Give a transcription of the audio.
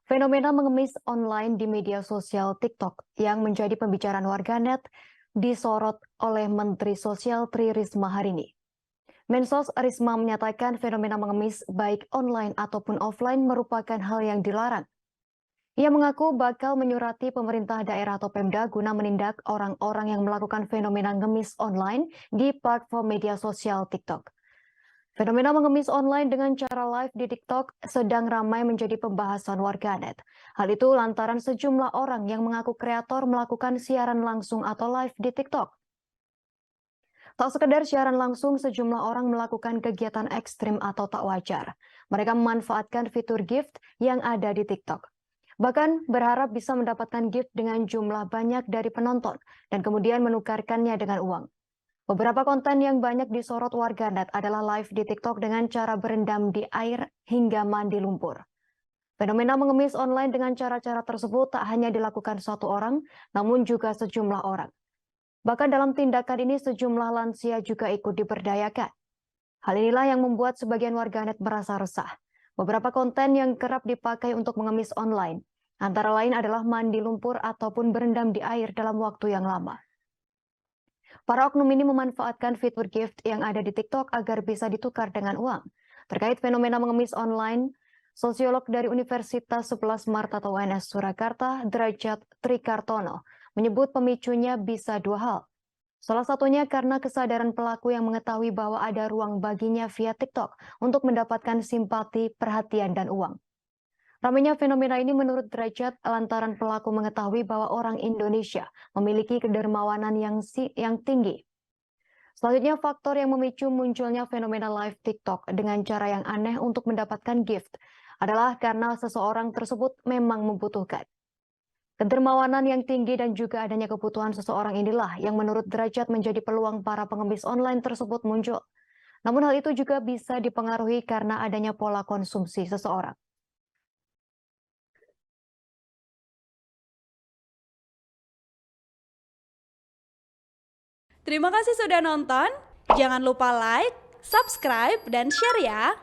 Fenomena mengemis online di media sosial TikTok yang menjadi pembicaraan warganet disorot oleh Menteri Sosial Tri Risma hari ini. Mensos Risma menyatakan fenomena mengemis baik online ataupun offline merupakan hal yang dilarang. Ia mengaku bakal menyurati pemerintah daerah atau Pemda guna menindak orang-orang yang melakukan fenomena ngemis online di platform media sosial TikTok. Fenomena mengemis online dengan cara live di TikTok sedang ramai menjadi pembahasan warganet. Hal itu lantaran sejumlah orang yang mengaku kreator melakukan siaran langsung atau live di TikTok. Tak sekedar siaran langsung, sejumlah orang melakukan kegiatan ekstrim atau tak wajar. Mereka memanfaatkan fitur gift yang ada di TikTok. Bahkan berharap bisa mendapatkan gift dengan jumlah banyak dari penonton dan kemudian menukarkannya dengan uang. Beberapa konten yang banyak disorot warganet adalah live di TikTok dengan cara berendam di air hingga mandi lumpur. Fenomena mengemis online dengan cara-cara tersebut tak hanya dilakukan satu orang, namun juga sejumlah orang. Bahkan dalam tindakan ini sejumlah lansia juga ikut diberdayakan. Hal inilah yang membuat sebagian warganet merasa resah. Beberapa konten yang kerap dipakai untuk mengemis online, antara lain adalah mandi lumpur ataupun berendam di air dalam waktu yang lama. Para oknum ini memanfaatkan fitur gift yang ada di TikTok agar bisa ditukar dengan uang. Terkait fenomena mengemis online, sosiolog dari Universitas 11 Maret atau UNS Surakarta, Derajat Trikartono, menyebut pemicunya bisa dua hal. Salah satunya karena kesadaran pelaku yang mengetahui bahwa ada ruang baginya via TikTok untuk mendapatkan simpati, perhatian, dan uang. Ramainya fenomena ini menurut Derajat lantaran pelaku mengetahui bahwa orang Indonesia memiliki kedermawanan yang tinggi. Selanjutnya, faktor yang memicu munculnya fenomena live TikTok dengan cara yang aneh untuk mendapatkan gift adalah karena seseorang tersebut memang membutuhkan. Kedermawanan yang tinggi dan juga adanya kebutuhan seseorang inilah yang menurut Derajat menjadi peluang para pengemis online tersebut muncul. Namun hal itu juga bisa dipengaruhi karena adanya pola konsumsi seseorang. Terima kasih sudah nonton. Jangan lupa like, subscribe, dan share ya.